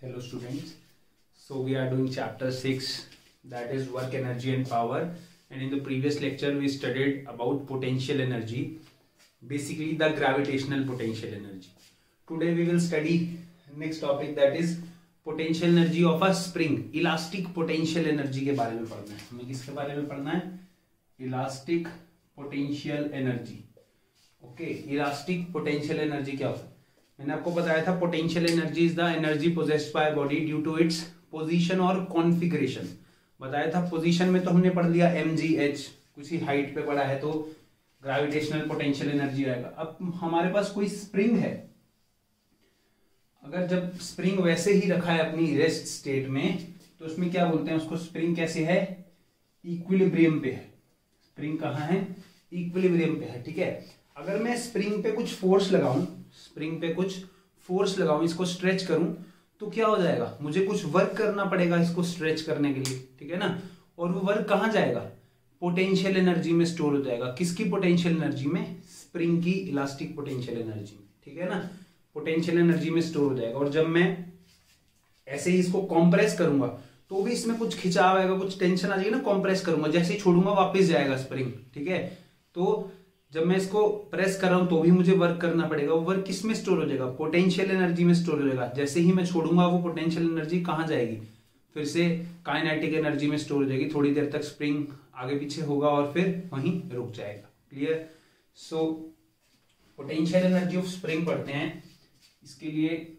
Hello students. So we are doing chapter 6, that is work, energy and power, and in the previous lecture we studied about potential energy, basically the gravitational potential energy. Today we will study next topic, that is potential energy of a spring, elastic potential energy के बारे में पढ़ना है. हमें किसके बारे में पढ़ना है? Elastic potential energy. Okay, elastic potential energy क्या होता है? मैंने आपको बताया था potential energy is the energy possessed by body due to its position और कॉन्फ़िगरेशन. बताया था पोजीशन में तो हमने पढ़ लिया mgh, कुछ ही हाइट पे पढ़ा है तो ग्रेविटेशनल पोटेंशियल एनर्जी आएगा. अब हमारे पास कोई स्प्रिंग है, अगर जब स्प्रिंग वैसे ही रखा है अपनी रेस्ट स्टेट में तो उसमें क्या बोलते हैं उसको? स्प्रिंग कैसे है? इक्विलिब्रियम पे है. स्प्रिंग कहाँ है? इक्विलिब्रियम पे है. ठीक है, अगर मैं स्प्रिंग पे कुछ फोर्स लगाऊं, इसको स्ट्रेच करूं तो क्या हो जाएगा? मुझे कुछ वर्क करना पड़ेगा इसको स्ट्रेच करने के लिए. ठीक है ना? और वो वर्क कहां जाएगा? पोटेंशियल एनर्जी में स्टोर हो जाएगा. किसकी पोटेंशियल एनर्जी में? स्प्रिंग की इलास्टिक पोटेंशियल एनर्जी में. ठीक है ना? पोटेंशियल एनर्जी में स्टोर हो जाएगा. और जब मैं ऐसे ही इसको कॉम्प्रेस करूंगा तो भी इसमें कुछ खिंचाव आएगा, कुछ टेंशन आ जाएगी ना. कॉम्प्रेस करूंगा, जैसे ही छोड़ूंगा वापस जाएगा स्प्रिंग. ठीक है, तो जब मैं इसको प्रेस कर रहा हूं तो भी मुझे वर्क करना पड़ेगा. वो वर्क किस में स्टोर हो जाएगा? पोटेंशियल एनर्जी में स्टोर हो जाएगा. जैसे ही मैं छोड़ूंगा वो पोटेंशियल एनर्जी कहां जाएगी? फिर से काइनेटिक एनर्जी में स्टोर हो जाएगी. थोड़ी देर तक स्प्रिंग आगे पीछे होगा और फिर वहीं रुक जाएगा. Clear? So potential energy of spring पढ़ते हैं. इसके लिए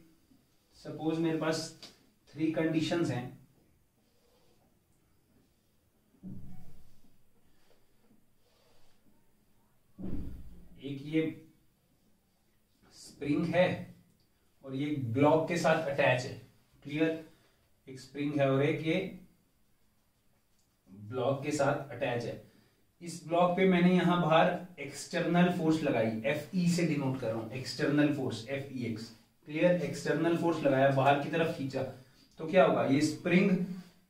सपोज मेरे पास 3 कंडीशंस हैं. एक ये स्प्रिंग है और ये ब्लॉक के साथ अटैच है. क्लियर? एक स्प्रिंग है और एक ये ब्लॉक के साथ अटैच है. इस ब्लॉक पे मैंने यहां बाहर एक्सटर्नल फोर्स लगाई, Fe से डिनोट कर रहा हूं. External force FEX. Clear? External force लगाया, बाहर की तरफ खींचा तो क्या होगा? ये स्प्रिंग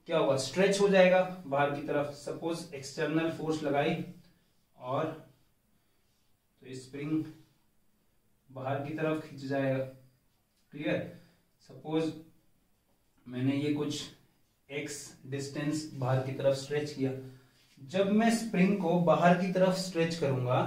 क्या होगा? स्ट्रेच हो जाएगा बाहर की तरफ. सपोज एक्सटर्नल फोर्स लगाई और तो स्प्रिंग बाहर की तरफ खींच जाएगा. क्लियर? सपोज मैंने ये कुछ x डिस्टेंस बाहर की तरफ स्ट्रेच किया. जब मैं स्प्रिंग को बाहर की तरफ स्ट्रेच करूंगा,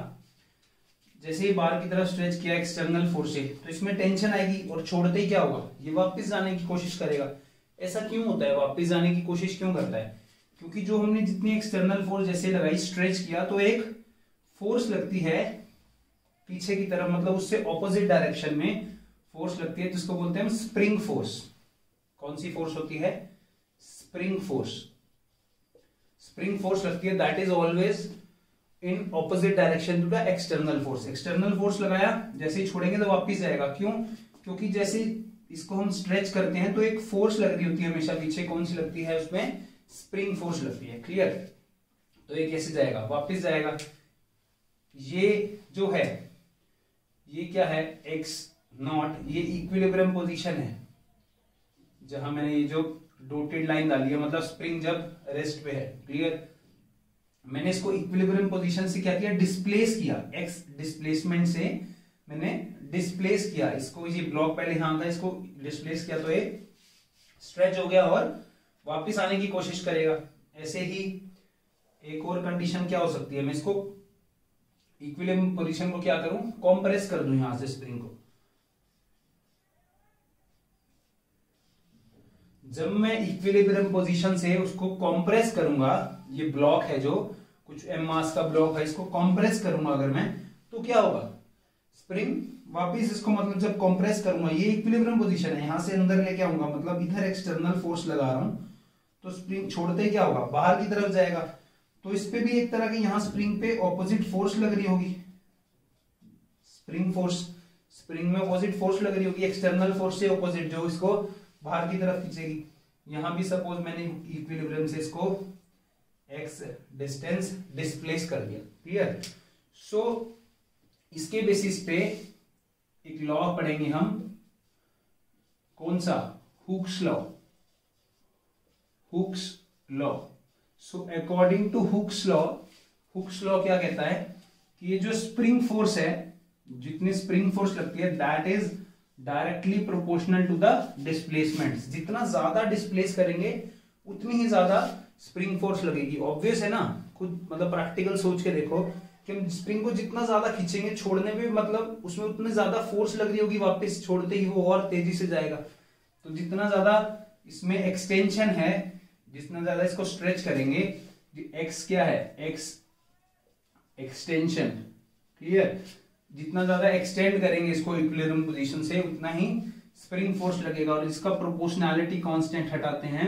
जैसे ही बाहर की तरफ स्ट्रेच किया एक्सटर्नल फोर्स से, तो इसमें टेंशन आएगी और छोड़ते ही क्या होगा? ये वापस जाने की कोशिश करेगा. ऐसा क्यों होता है? वापस जाने की कोशिश क्यों करता है? क्योंकि जो हमने जितनी एक्सटर्नल फोर्स जैसे लगाई, स्ट्रेच किया, तो एक फोर्स लगती है पीछे की तरफ, मतलब उससे ऑपोजिट डायरेक्शन में फोर्स लगती है, जिसको बोलते हैं हम स्प्रिंग फोर्स. कौन सी फोर्स होती है? Spring force. स्प्रिंग फोर्स लगती है, that is always in opposite direction to the external force. External force लगाया, जैसे ही छोड़ेंगे तो वापस जाएगा. क्यों? क्योंकि जैसे इसको हम स्ट्रेच करते हैं तो एक फोर्स लग रही होती है हमेशा पीछे. कौन सी लगती है? उसमें स्प्रिंग फोर्स लगती है. क्लियर? तो ये कैसे जाएगा? वापस जाएगा. ये जो है ये क्या है? x not. ये इक्विलिब्रियम पोजीशन है जहां मैंने ये जो डॉटेड लाइन डाली है, मतलब स्प्रिंग जब रेस्ट पे है. क्लियर? मैंने इसको इक्विलिब्रियम पोजीशन से क्या किया? डिस्प्लेस किया. x डिस्प्लेसमेंट से मैंने डिस्प्लेस किया इसको. ये ब्लॉक पहले यहां था, इसको डिस्प्लेस किया तो ये स्ट्रेच हो गया और वापस आने की कोशिश करेगा. ऐसे ही एक और कंडीशन क्या हो सकती है? मैं इसको इक्विलिब्रियम पोजीशन को क्या करूं? कॉम्प्रेस कर दूं यहां से स्प्रिंग को. जब मैं इक्विलिब्रियम पोजीशन से उसको कॉम्प्रेस करूंगा, ये ब्लॉक है जो कुछ m मास का ब्लॉक है, इसको कॉम्प्रेस करूंगा अगर मैं, तो क्या होगा? स्प्रिंग वापस इसको, मतलब जब कॉम्प्रेस करूंगा, ये इक्विलिब्रियम पोजीशन है, यहां से अंदर लेके आऊंगा, मतलब इधर एक्सटर्नल फोर्स लगा रहा हूं, तो स्प्रिंग छोड़ते ही क्या होगा? बाहर की तरफ जाएगा. तो इस पे भी एक तरह की यहां स्प्रिंग पे ऑपोजिट फोर्स लग रही होगी. स्प्रिंग फोर्स, स्प्रिंग में ऑपोजिट फोर्स लग रही होगी, एक्सटर्नल फोर्स से ऑपोजिट, जो इसको बाहर की तरफ खींचेगी. यहां भी सपोज मैंने इक्विलिब्रियम से इसको x डिस्टेंस डिस्प्लेस कर दिया. क्लियर? सो इसके बेसिस पे एक लॉ पढ़ेंगे हम. कौन सा? Hooke's law. Hooke's law. So according to Hooke's law क्या कहता है कि ये जो स्प्रिंग फोर्स है, जितनी स्प्रिंग फोर्स लगती है, that is directly proportional to the displacement. जितना ज्यादा डिस्प्लेस करेंगे उतनी ही ज्यादा स्प्रिंग फोर्स लगेगी। ऑब्वियस है ना, खुद मतलब प्रैक्टिकल सोच के देखो कि हम स्प्रिंग को जितना ज्यादा खींचेंगे छोड़ने में मतलब उसमें उतनी ज्यादा फोर्स लग रही होगी, वापस छोड़ते ही वो और तेजी से जाएगा। तो जितना ज्यादा इसमें एक्सटेंशन है, जितना ज्यादा इसको स्ट्रेच करेंगे, एक्स क्या है, एक्स एक्सटेंशन, क्लियर, जितना ज्यादा एक्सटेंड करेंगे इसको इक्विलिब्रियम पोजीशन से उतना ही स्प्रिंग फोर्स लगेगा। और इसका प्रोपोर्शनैलिटी कांस्टेंट हटाते हैं,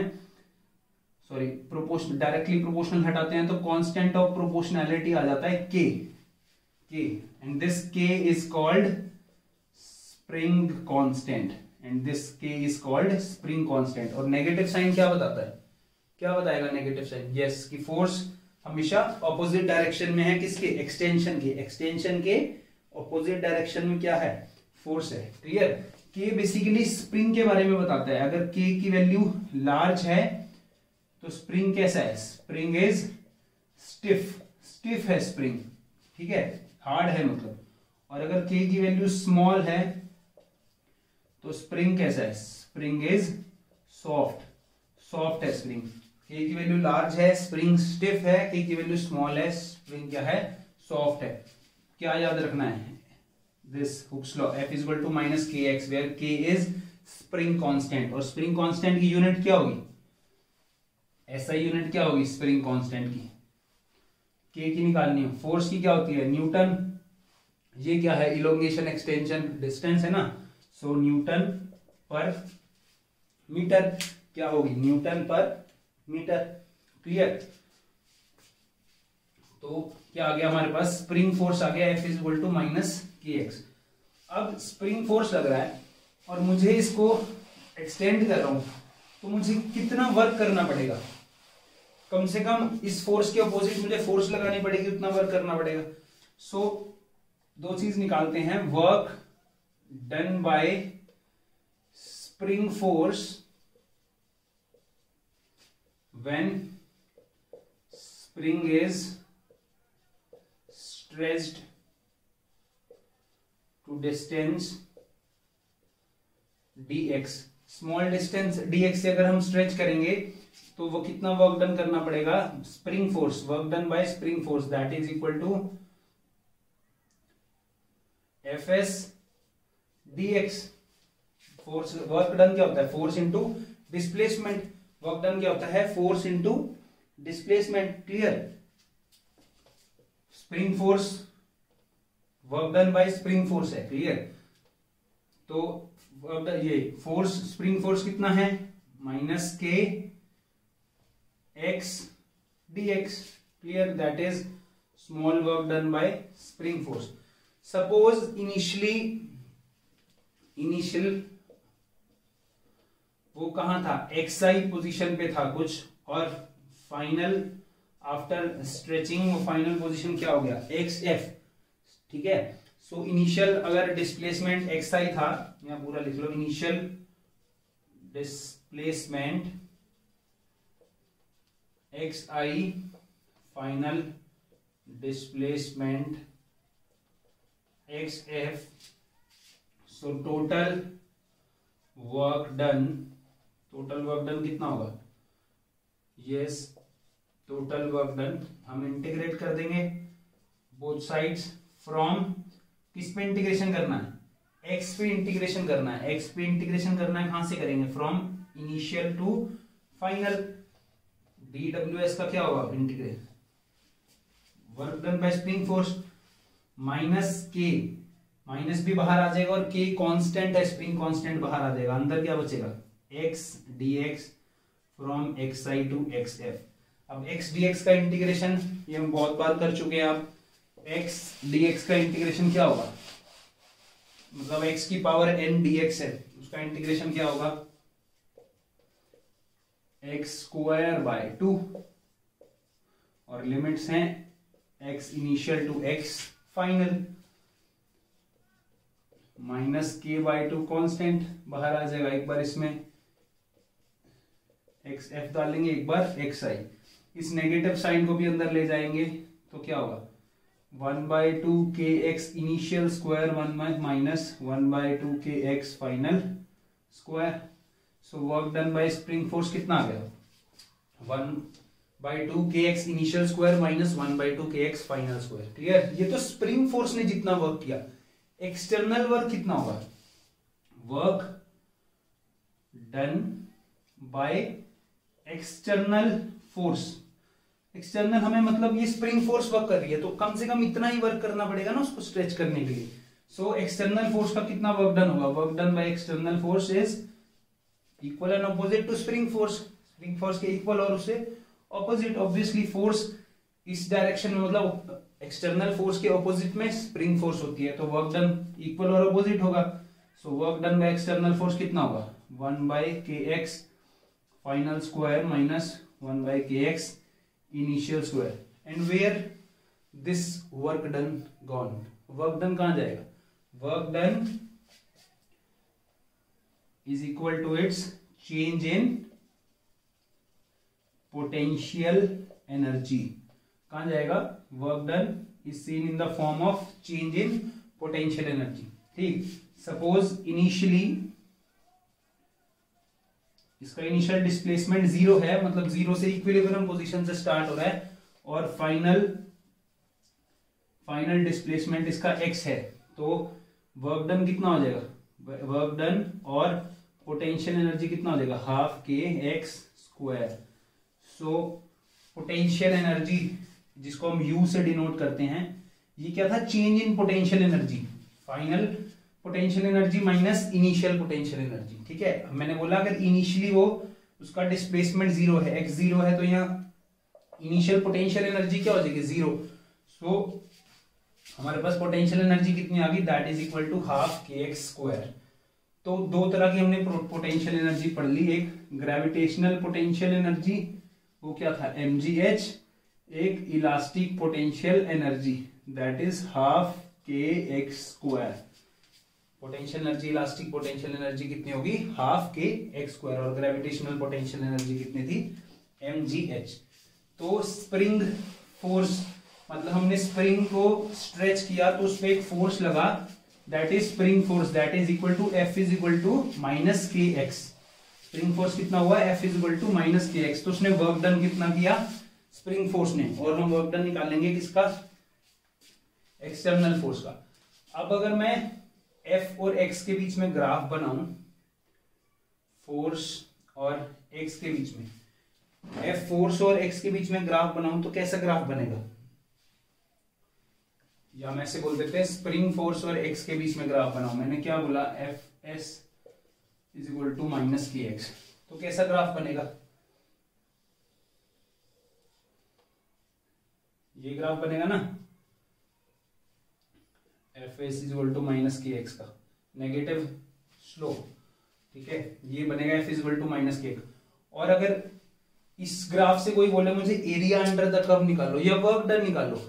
सॉरी प्रोपोर्शन डायरेक्टली प्रोपोर्शनल हटाते हैं तो कांस्टेंट ऑफ प्रोपोर्शनैलिटी आ जाता है के एंड दिस के is called spring constant and this के इज कॉल्ड स्प्रिंग कांस्टेंट। और नेगेटिव साइन क्या बताता है, क्या बताएगा नेगेटिव साइन, यस कि फोर्स हमेशा ऑपोजिट डायरेक्शन में है, किसके, एक्सटेंशन के, एक्सटेंशन के ऑपोजिट डायरेक्शन में क्या है, फोर्स है, क्लियर। के बेसिकली स्प्रिंग के बारे में बताता है। अगर के की वैल्यू लार्ज है तो स्प्रिंग कैसा है, स्प्रिंग इज स्टिफ, स्टिफ है स्प्रिंग, ठीक है, हार्ड है मतलब। और अगर के की वैल्यू स्मॉल है तो स्प्रिंग कैसा है, स्प्रिंग इज सॉफ्ट, सॉफ्ट है स्प्रिंग। के की वैल्यू लार्ज है स्प्रिंग स्टिफ है, के की वैल्यू स्मॉल है स्प्रिंग क्या है, सॉफ्ट है। क्या याद रखना है, this Hooke's law, F is equal to minus k x where k is spring constant. और स्प्रिंग कांस्टेंट की यूनिट क्या होगी, एसआई यूनिट क्या होगी स्प्रिंग कांस्टेंट की, के की निकालनी है। फोर्स की क्या होती है, न्यूटन, ये क्या है, इलोंगेशन एक्सटेंशन डिस्टेंस है ना, सो न्यूटन पर मीटर क्या होगी, न्यूटन पर मीटर, क्लियर। तो क्या आ गया हमारे पास, स्प्रिंग फोर्स आ गया, F is equal to minus k x. अब स्प्रिंग फोर्स लग रहा है और मुझे इसको एक्सटेंड कर रहा हूं तो मुझे कितना वर्क करना पड़ेगा, कम से कम इस फोर्स के अपोजिट मुझे फोर्स लगानी पड़ेगी, उतना वर्क करना पड़ेगा। सो दो चीज निकालते हैं, work done by spring force when spring is stretched to distance dx। Small distance dx से अगर हम स्ट्रेच करेंगे तो वो कितना वर्क डन करना पड़ेगा, spring force, work done by spring force that is equal to Fs dx। Force work done क्या होता है, force into displacement, work done क्या होता है, force into displacement, clear. Spring force work done by spring force है, clear. तो ये force spring force कितना है, minus k x dx, clear, that is small work done by spring force. Suppose initial वो कहां था, एक्सआई पोजीशन पे था कुछ, और फाइनल आफ्टर स्ट्रेचिंग वो फाइनल पोजीशन क्या हो गया, एक्स एफ, ठीक है। सो इनिशियल अगर डिस्प्लेसमेंट एक्सआई था, यहां पूरा लिख लो, initial displacement x i, final displacement x f. So total work done, total work done कितना होगा, यस टोटल वर्क डन हम इंटीग्रेट कर देंगे बोथ साइड्स फ्रॉम, किस पे इंटीग्रेशन करना है, एक्स पे इंटीग्रेशन करना है, एक्स पे इंटीग्रेशन करना है, कहां से करेंगे, from initial to final. dws का क्या होगा integrate, work done by spring force minus k, minus भी बाहर आ जाएगा और के कांस्टेंट है, स्प्रिंग कांस्टेंट बाहर आ जाएगा, अंदर क्या बचेगा, x dx from xi to xf। अब x dx का इंटीग्रेशन ये हम बहुत बार कर चुके हैं, आप x dx का इंटीग्रेशन क्या होगा, मतलब x की पावर n dx है, उसका इंटीग्रेशन क्या होगा, x स्क्वायर बाय 2 और लिमिट्स हैं x initial to x final, minus k by 2 constant बाहर आ जाएगा, एक बार इसमें एक्स एफ डालेंगे, एक बार एक्स आई, इस नेगेटिव साइन को भी अंदर ले जाएंगे तो क्या होगा, 1/2 kx initial square 1 minus 1/2 kx final square. So work done by spring force कितना आ गया? 1/2 kx initial square minus 1/2 kx final square. Clear? ये तो स्प्रिंग फोर्स ने जितना वर्क किया। एक्सटर्नल वर्क कितना होगा? Work done by external force. External हमें मतलब ये स्प्रिंग फोर्स वर्क कर रही है तो कम से कम इतना ही वर्क करना पड़ेगा ना उसको स्ट्रेच करने के लिए। सो एक्सटर्नल फोर्स का कितना वर्क डन होगा? Work done by external force is equal and opposite to spring force. Spring force के इक्वल और उससे ऑपोजिट। ऑब्वियसली फोर्स इस डायरेक्शन में मतलब एक्सटर्नल फोर्स के ऑपोजिट में स्प्रिंग फोर्स होती है तो वर्क डन इक्वल और ऑपोजिट होगा। So work done by external force कितना होगा? 1/kx final square minus 1/kx initial square. And where this work done gone? Work done कहां जाएगा? Work done is equal to its change in potential energy। कहां जाएगा? Work done is seen in the form of change in potential energy। ठीक, suppose initially इसका initial displacement 0 है, मतलब 0 से equilibrium position से स्टार्ट हो रहा है और फाइनल डिस्प्लेसमेंट इसका x है तो वर्क डन कितना हो जाएगा? वर्क डन और पोटेंशियल एनर्जी कितना हो जाएगा? Half k x square. So potential energy जिसको हम यू से डिनोट करते हैं, ये क्या था? Change in potential energy. Final potential energy minus initial potential energy. ठीक है, मैंने बोला अगर इनिशियली वो उसका डिस्प्लेसमेंट 0 है, x 0 है तो यहाँ इनिशियल पोटेंशियल एनर्जी क्या हो जाएगी? 0। सो हमारे पास पोटेंशियल एनर्जी कितनी आ गई? That is equal to half k x square. तो दो तरह की हमने पोटेंशियल एनर्जी पढ़ ली। एक ग्रेविटेशनल पोटेंशियल एनर्जी, वो क्या था? mgh। एक elastic potential energy that is half k x square. Potential energy, elastic potential energy कितनी होगी? Half k x square. और ग्रेविटेशनल पोटेंशियल एनर्जी कितनी थी? mgh। तो स्प्रिंग फोर्स मतलब हमने स्प्रिंग को स्ट्रेच किया तो उस पर एक फोर्स लगा, that is spring force, that is equal to F is equal to minus k x. Spring force कितना हुआ? F is equal to minus k x. तो उसने वर्क डन कितना किया? स्प्रिंग फोर्स ने। और हम वर्क डन निकालेंगे किसका? एक्सटर्नल फोर्स का। अब अगर मैं F और X के बीच में ग्राफ बनाऊं, फोर्स और X के बीच में, F फोर्स और X के बीच में ग्राफ बनाऊं तो कैसा ग्राफ बनेगा? या हम ऐसे बोल देते हैं स्प्रिंग फोर्स और x के बीच में ग्राफ बनाओ। मैंने क्या बोला? Fs is equal to minus k x. तो कैसा ग्राफ बनेगा? ये ग्राफ बनेगा ना, Fs is equal to minus k x का नेगेटिव स्लोप। ठीक है, ये बनेगा F is equal to minus k x. और अगर इस ग्राफ से कोई बोले मुझे एरिया अंडर द कर्व निकालो या वर्क डन निकालो,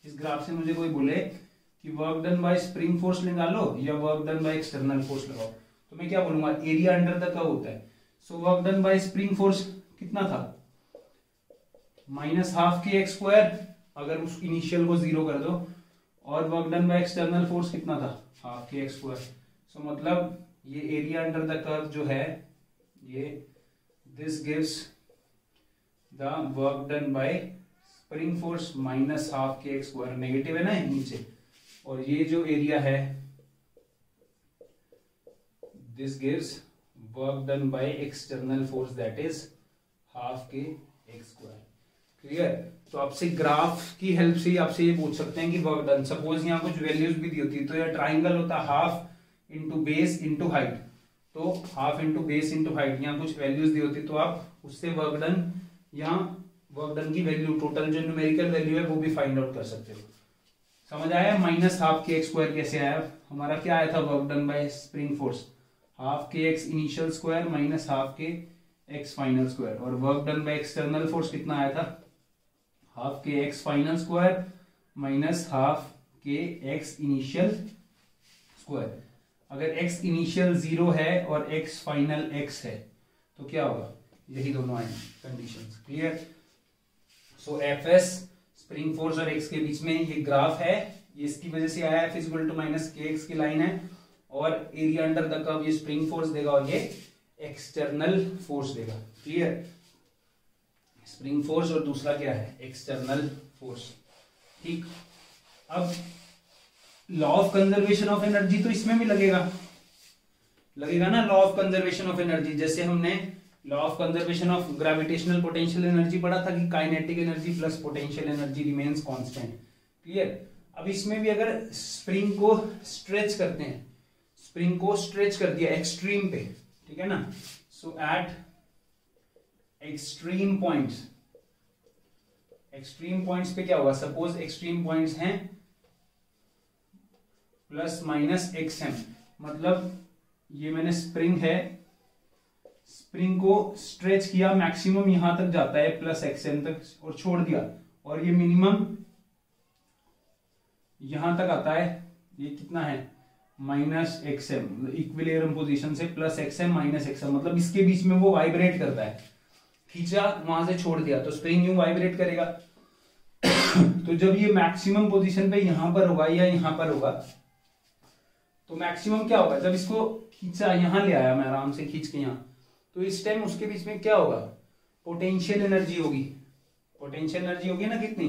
इस ग्राफ से मुझे कोई बोले कि work done by spring force निकालो या work done by external force लगाओ, तो मैं क्या बोलूंगा? एरिया अंडर द कर्व होता है। सो work done by spring force कितना था? Minus half k x square, अगर उस इनिशियल को 0 कर दो। और work done by external force कितना था? Half k x square. सो मतलब ये एरिया अंडर द कर्व जो है, ये this gives the work done by spring force minus half k x square. Negative है ना नीचे, और ये जो एरिया है this gives work done by external force that is half k x square. Clear? तो आपसे ग्राफ की हेल्प से आपसे ये पूछ सकते हैं कि वर्क डन, सपोज यहाँ कुछ वैल्यूज भी दी होती है तो यह ट्राइंगल होता half into base into height, तो half into base into height, यहाँ कुछ वैल्यूज दी होती तो आप उससे वर्क डन, यहाँ वर्क डन की वैल्यू, टोटल जो न्यूमेरिकल वैल्यू है वो भी फाइंड आउट कर सकते हो। समझ आया? Minus half k x square कैसे आया? हमारा क्या आया था work done by spring force? Half k x initial square minus half k x final square. और work done by external force कितना आया था? Half k x final square minus half k x initial square. अगर x initial 0 है और x final x है तो क्या होगा? यही दोनों आएंगे कंडीशंस। क्लियर? सो Fs स्प्रिंग फोर्स और एक्स के बीच में ये ग्राफ है, ये इसकी वजह से आया है physical to minus k x की लाइन है, और एरिया अंडर द कर्व ये स्प्रिंग फोर्स देगा और ये एक्सटर्नल फोर्स देगा। क्लियर, स्प्रिंग फोर्स और दूसरा क्या है, एक्सटर्नल फोर्स। ठीक, अब law of conservation of energy तो इसमें भी लगेगा ना, law of conservation of energy. जैसे हमने law of conservation of gravitational potential energy पढ़ा था कि kinetic energy plus potential energy remains constant. Clear, अब इसमें भी अगर स्प्रिंग को स्ट्रेच करते हैं, स्प्रिंग को स्ट्रेच कर दिया एक्सट्रीम पे, ठीक है ना, so at extreme points, extreme points पे क्या होगा, सपोज एक्सट्रीम पॉइंट्स हैं प्लस माइनस एक्स एम, मतलब ये मैंने स्प्रिंग है, स्प्रिंग को स्ट्रेच किया, मैक्सिमम यहां तक जाता है प्लस एक्स एम तक और छोड़ दिया, और ये मिनिमम यहां तक आता है, ये कितना है minus x m, equilibrium position से plus x m minus x m, मतलब इसके बीच में वो वाइब्रेट करता है, खींचा वहां से छोड़ दिया तो स्प्रिंग यूं वाइब्रेट करेगा। तो जब ये मैक्सिमम पोजीशन पे यहां पर होगा या यहां पर होगा, तो मैक्सिमम क्या होगा, जब इसको खींचा यहां ले आया मैं आराम से खींच के यहां, तो इस टाइम उसके बीच में क्या होगा, पोटेंशियल एनर्जी होगी, पोटेंशियल एनर्जी होगी ना कितनी,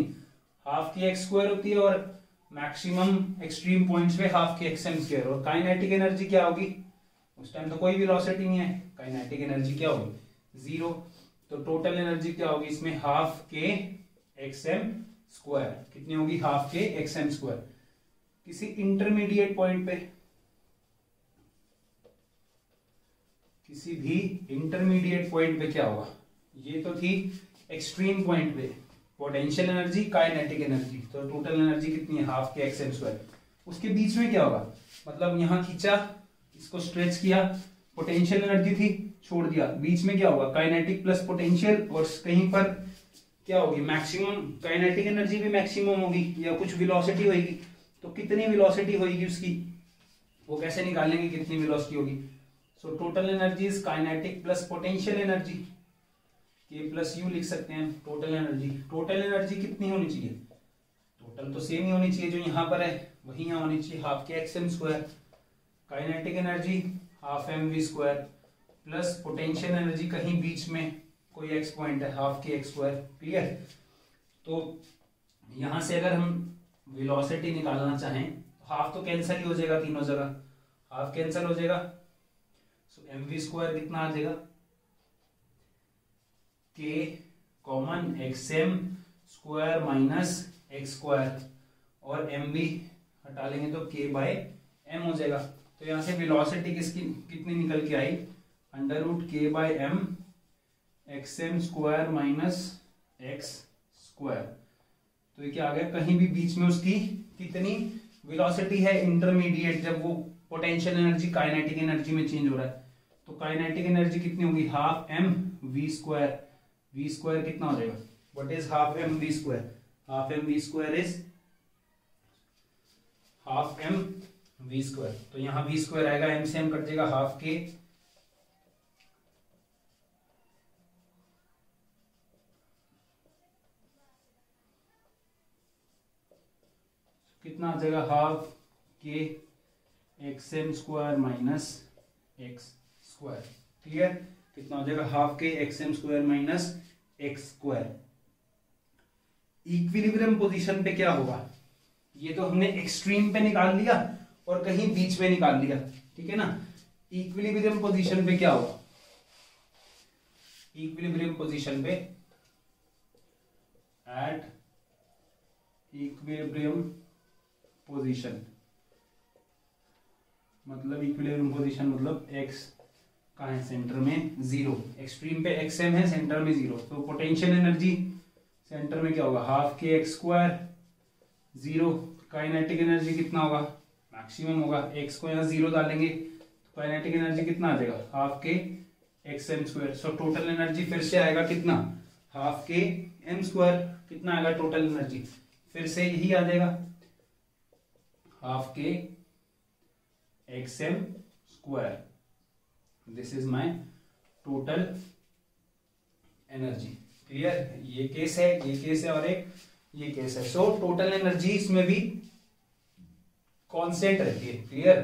हाफ की एक्स स्क्वायर होती है, और मैक्सिमम एक्सट्रीम पॉइंट्स पे हाफ की एक्स एम स्क्वायर। और काइनेटिक एनर्जी क्या होगी, उस टाइम तो कोई वेलोसिटी नहीं है, काइनेटिक एनर्जी क्या होगी, जीरो। तो टोटल एनर्जी क्या होगी इसमें, half k x m square, कितनी होगी, half k x m square. किसी इंटरमीडिएट पॉइंट पे, किसी भी इंटरमीडिएट पॉइंट पे क्या होगा, ये तो थी एक्सट्रीम पॉइंट पे पोटेंशियल एनर्जी काइनेटिक एनर्जी, तो टोटल एनर्जी कितनी है, half k x m square. उसके बीच में क्या होगा, मतलब यहां खींचा, इसको स्ट्रेच किया, पोटेंशियल एनर्जी थी, छोड़ दिया, बीच में क्या होगा, काइनेटिक प्लस पोटेंशियल, और कहीं पर क्या होगी, मैक्सिमम काइनेटिक एनर्जी भी मैक्सिमम होगी, या कुछ वेलोसिटी होगी, तो कितनी वेलोसिटी होगी उसकी, वो कैसे निकालेंगे कितनी वेलोसिटी होगी। सो total energy is kinetic plus potential energy, के प्लस यू लिख सकते हैं टोटल एनर्जी। टोटल एनर्जी कितनी होनी चाहिए, टोटल तो सेम ही होनी चाहिए, जो यहां पर है वही यहां होनी चाहिए, half k x m square, kinetic energy half m v square, plus potential energy कहीं बीच में कोई एक्स पॉइंट है, half k x square. Clear, तो यहां से अगर हम वेलोसिटी निकालना चाहें, तो हाफ तो कैंसिल ही हो जाएगा, तीनों जगह हाफ कैंसिल हो जाएगा, सो एम वी स्क्वायर कितना आ जाएगा, k common x m square minus x square, और एम बी हटा लेंगे तो के बाय एम हो जाएगा। तो यहां से वेलोसिटी किसकी कितनी निकल के आई, under root k by m x m square minus x square. तो ये क्या आ गया, कहीं भी बीच में उसकी कितनी वेलोसिटी है इंटरमीडिएट, जब वो पोटेंशियल एनर्जी काइनेटिक एनर्जी में चेंज हो रहा है, तो काइनेटिक एनर्जी कितनी होगी, half m v square, v square कितना हो जाएगा, what is half m v square, half m v square is half m v square. तो यहां वी स्क्वायर आएगा, एम से एम कट जाएगा, हाफ के कितना आ जाएगा, half k x m square minus x square. Clear, कितना हो जाएगा, half k x m square minus x square. Equilibrium position पे क्या होगा, ये तो हमने एक्सट्रीम पे निकाल लिया और कहीं बीच में निकाल लिया, ठीक है ना। इक्विलिब्रियम पोजीशन पे क्या होगा, इक्विलिब्रियम पोजीशन पे एट इक्विलिब्रियम पोजीशन, मतलब इक्विलिब्रियम पोजीशन मतलब एक्स कहाँ है, सेंटर में जीरो, एक्सट्रीम पे एक्स एम है, सेंटर में जीरो, तो पोटेंशियल एनर्जी सेंटर में क्या होगा, half k x square zero, kinetic energy कितना होगा, मैक्सिमम होगा, एक्स को यहाँ जीरो डालेंगे तो काइनेटिक एनर्जी कितना आ जाएगा, half k x m square. So total energy फिर से आएगा कितना, हाफ के एम स्क्वायर, कितना आएगा टोटल एनर्जी, फिर से यही आ जाएगा, half k x m square, this is my total energy. Clear, ये केस है, ये केस है, और एक ये केस है। सो टोटल एनर्जी इसमें भी कांस्टेंट रहती है। क्लियर,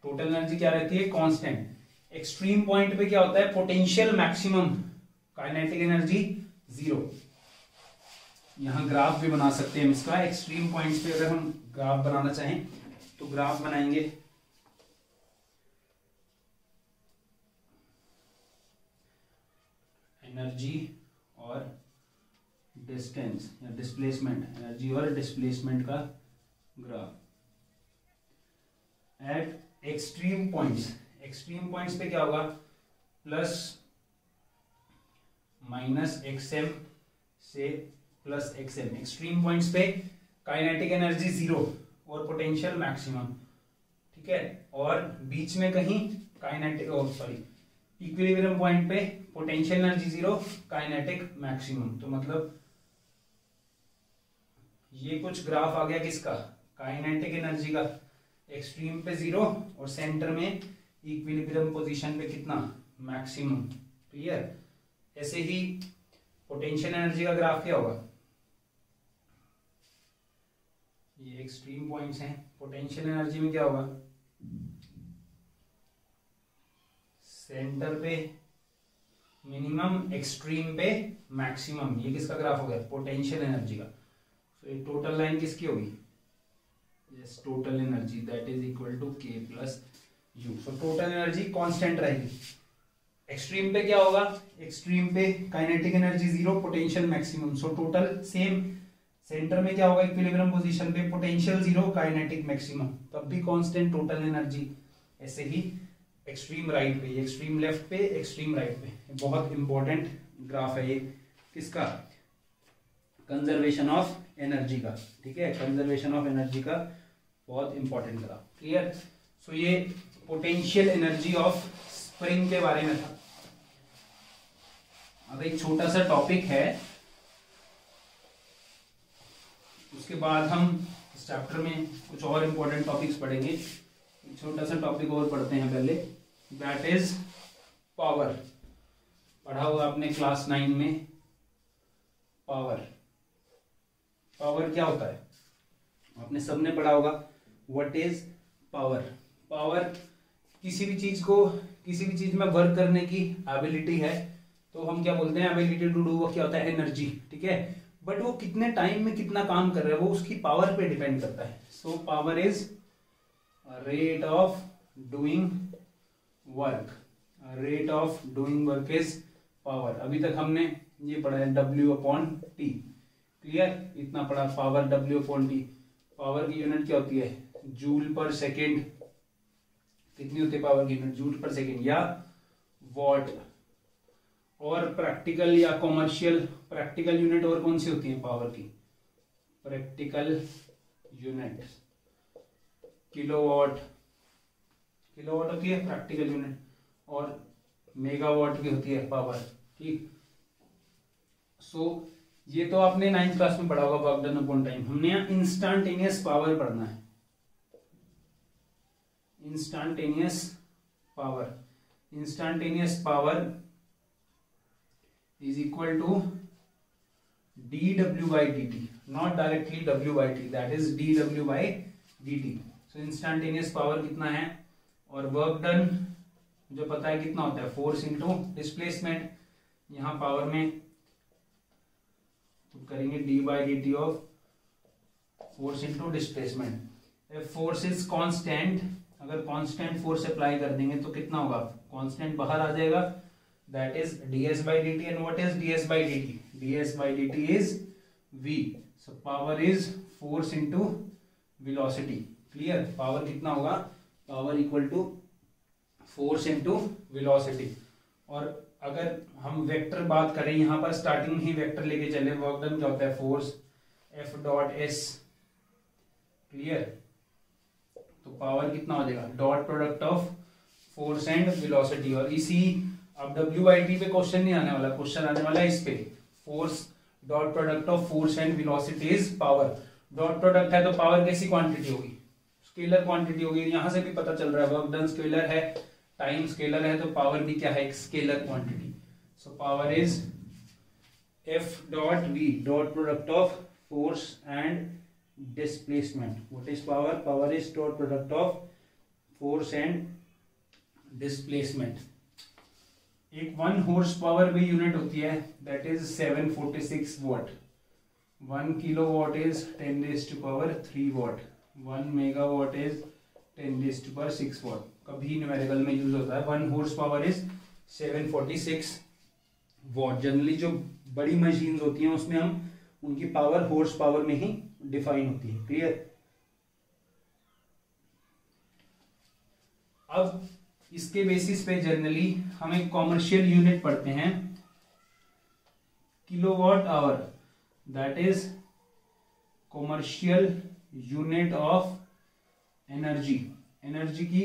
टोटल एनर्जी क्या रहती है, कांस्टेंट। एक्सट्रीम पॉइंट पे क्या होता है, पोटेंशियल मैक्सिमम, काइनेटिक एनर्जी 0। यहां ग्राफ भी बना सकते हैं इसका। एक्सट्रीम पॉइंट्स पे अगर हम ग्राफ बनाना चाहें तो ग्राफ बनाएंगे। एनर्जी और डिस्टेंस या डिस्प्लेसमेंट, एनर्जी और डिस्प्लेसमेंट का graph at extreme points. Extreme points पे क्या होगा, प्लस माइनस एक्सएम से प्लस एक्सएम। एक्सट्रीम पॉइंट्स पे काइनेटिक एनर्जी 0 और पोटेंशियल मैक्सिमम, ठीक है। और बीच में कहीं काइनेटिक इक्विलिब्रियम पॉइंट पे पोटेंशियल एनर्जी 0, काइनेटिक मैक्सिमम। तो मतलब ये कुछ ग्राफ आ गया किसका, काइनेटिक एनर्जी का। एक्सट्रीम पे 0 और सेंटर में इक्विलिब्रियम पोजीशन पे कितना, मैक्सिमम। क्लियर। ऐसे ही पोटेंशियल एनर्जी का ग्राफ क्या होगा, ये एक्सट्रीम पॉइंट्स हैं। पोटेंशियल एनर्जी में क्या होगा, सेंटर पे मिनिमम, एक्सट्रीम पे मैक्सिमम। ये किसका ग्राफ हो गया, पोटेंशियल एनर्जी का। तो ये टोटल लाइन किसकी होगी, yes, total energy that is equal to k plus u. So total energy constant रहेगी। एक्सट्रीम पे क्या होगा, एक्सट्रीम पे kinetic energy 0, potential maximum. So total same. Centre में क्या होगा, इक्विलिब्रियम पोजीशन पे पोटेंशियल 0, काइनेटिक मैक्सिमम, तब भी कांस्टेंट टोटल एनर्जी। ऐसे ही एक्सट्रीम राइट पे, एक्सट्रीम लेफ्ट पे, एक्सट्रीम राइट पे। बहुत इंपॉर्टेंट ग्राफ है ये किसका, कंजर्वेशन ऑफ एनर्जी का, ठीक है। कंजर्वेशन ऑफ एनर्जी का बहुत इंपॉर्टेंट ग्राफ। क्लियर। सो ये पोटेंशियल एनर्जी ऑफ स्प्रिंग के बारे में था। अब एक छोटा सा टॉपिक है, उसके बाद हम इस चैप्टर में कुछ और इंपॉर्टेंट टॉपिक्स पढ़ेंगे। एक छोटा सा टॉपिक और पढ़ते हैं पहले, दैट इज पावर। पढ़ा होगा आपने क्लास 9 में पावर। पावर क्या होता है, आपने सबने पढ़ा होगा, व्हाट इज पावर। पावर किसी भी चीज में वर्क करने की एबिलिटी है, तो हम क्या बोलते हैं, एबिलिटी टू डू। वो क्या होता है, एनर्जी, ठीक है। बट वो कितने टाइम में कितना काम कर रहा है, वो उसकी पावर पे डिपेंड करता है। So power is rate of doing work. Rate of doing work is power. अभी तक हमने ये पढ़ा है W/T। क्लियर, इतना पढ़ा, पावर W/T। पावर की यूनिट क्या होती है, जूल पर सेकेंड। कितनी होती है पावर की यूनिट, जूल पर सेकेंड या वॉट। और प्रैक्टिकल या कॉमर्शियल, प्रैक्टिकल यूनिट और कौन सी होती है पावर की, प्रैक्टिकल यूनिट किलोवाट। किलोवाट होती है प्रैक्टिकल यूनिट, और मेगावाट की होती है पावर, ठीक। सो ये तो आपने 9th क्लास में पढ़ा होगा, वर्क डन अपॉन टाइम। हमने यहाँ इंस्टेंटेनियस पावर पढ़ना है। Instantaneous power, instantaneous power is equal to dw by dt, not directly w by t, that is dw by dt. So instantaneous power कितना है, और वर्क डन जो पता है कितना होता है, फोर्स इनटू डिस्प्लेसमेंट। यहाँ पावर में तो करेंगे d by dt of force into displacement. If force is constant, अगर कांस्टेंट फोर्स अप्लाई कर देंगे तो कितना होगा, कांस्टेंट बाहर आ जाएगा, that is ds by dt. and what is ds by dt, ds by dt is v. so power is force into velocity. clear, power कितना होगा, power equal to force into velocity. और अगर हम vector बात करें, यहां पर starting ही vector लेके चले, वर्क डन क्या होता है, force F dot S। Clear, तो पावर कितना हो जाएगा, dot product of force and velocity. और इसी, अब W/T पे क्वेश्चन नहीं आने वाला, क्वेश्चन आने वाला है इस पे, force dot product of force and velocity is power. Dot product है तो पावर कैसी क्वांटिटी होगी, स्केलर क्वांटिटी होगी। यहां से भी पता चल रहा है, वर्क डन स्केलर है, टाइम स्केलर है, तो पावर भी क्या है, एक scalar quantity. So power is F dot V, dot product of force and displacement. What is power? Power is dot product of force and displacement. एक 1 horse power भी unit होती है, that is 746 watt. 1 kilowatt is 10 raised to power 3 watt. 1 megawatt is 10 raised to power 6 watt. कभी numerical में use होता है. 1 horse power is 746 watt. Generally जो बड़ी मशीन्स होती हैं उसमें हम उनकी पावर हॉर्स पावर में ही डिफाइन होती है. क्लियर? अब इसके बेसिस पे जनरली हम एक कॉमर्शियल यूनिट पढ़ते हैं, kilowatt hour. That is commercial unit of energy. Energy की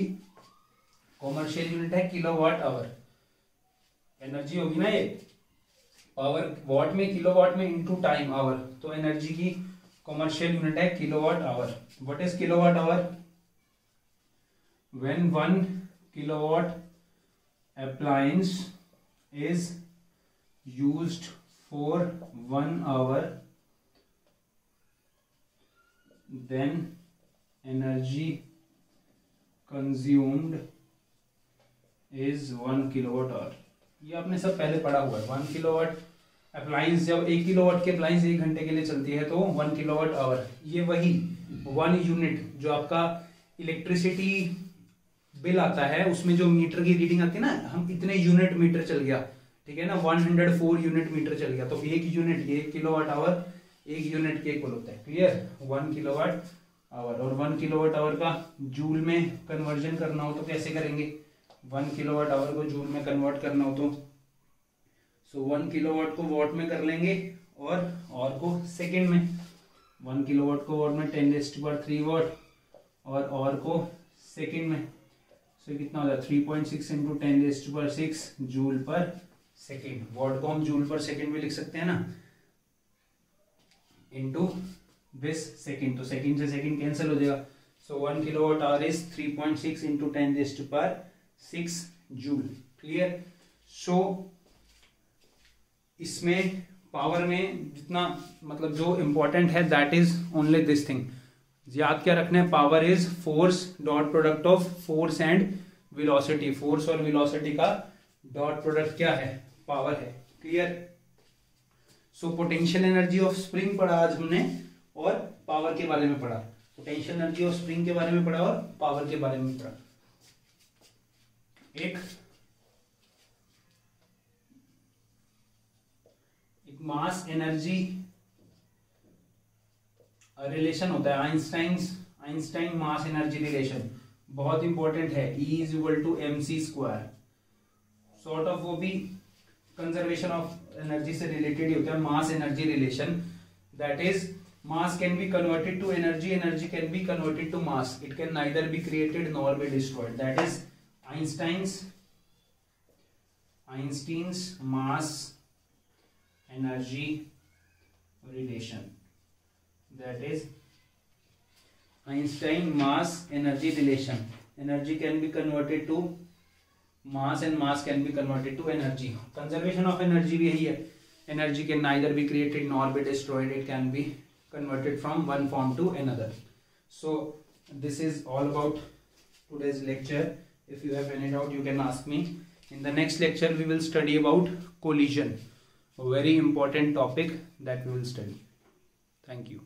कॉमर्शियल यूनिट है किलोवाट आवर. एनर्जी होगी ना, ये पावर वॉट में, किलोवाट में इनटू टाइम आवर, तो एनर्जी की कॉमर्शियल यूनिट है kilowatt hour. What is kilowatt hour? When 1 kilowatt appliance is used for 1 hour, then energy consumed is 1 kilowatt hour. ये आपने सब पहले पढ़ा हुआ है. 1 किलोवाट अप्लायंस, जब 1 किलोवाट की अप्लायंस 1 घंटे के लिए चलती है तो 1 किलोवाट आवर. ये वही 1 यूनिट जो आपका इलेक्ट्रिसिटी बिल आता है, उसमें जो मीटर की रीडिंग आती है ना, हम इतने यूनिट मीटर चल गया, ठीक है ना, 104 यूनिट मीटर चल गया, तो एक यूनिट, ये किलोवाट आवर एक यूनिट के इक्वल होता है. क्लियर? 1 kilowatt hour. और 1 किलोवाट आवर का जूल में कन्वर्जन करना हो तो कैसे करेंगे? 1 किलोवाट आवर को जूल में कन्वर्ट करना हो तो 1 किलोवाट को वॉट में कर लेंगे और को सेकेंड में. 1 किलोवाट को वॉट में 10 raised to power 3 वॉट और को सेकेंड में. कितना हो जाए? 3.6 into 10 raised to power 6 joule पर सेकेंड. वॉट को हम जूल पर सेकेंड में लिख सकते हैं ना, इंटू दिस सेकेंड, तो सेकेंड से सेकेंड कैंसिल हो जाएगा. 1 kilowatt hour is 3.6 into 10 raised to power 6 joule. Clear? इसमें पावर में जितना मतलब जो इंपॉर्टेंट है that is only this thing. याद क्या रखना है? Power is force dot product of force and velocity. Force और वेलोसिटी का डॉट प्रोडक्ट क्या है? पावर है. Clear? Potential energy of spring पढ़ा आज हमने और पावर के बारे में पढ़ा. पोटेंशियल एनर्जी ऑफ स्प्रिंग के बारे में पढ़ा और पावर के बारे में पढ़ा. एक मास एनर्जी रिलेशन होता है, आइंस्टाइन मास एनर्जी रिलेशन, बहुत इंपॉर्टेंट है. E is equal to mc square. Sort of वो भी कंजर्वेशन ऑफ एनर्जी से रिलेटेड ही होता है. Mass energy relation, that is mass can be converted to energy, energy can be converted to mass. It can neither be created nor be destroyed. That is Einstein's mass energy relation. That is Einstein mass energy relation. Energy can be converted to mass and mass can be converted to energy. Conservation of energy भी यही है. Energy can neither be created nor be destroyed. It can be converted from one form to another. So this is all about today's lecture. If you have any doubt, you can ask me. In the next lecture, we will study about collision, a very important topic that we will study. Thank you.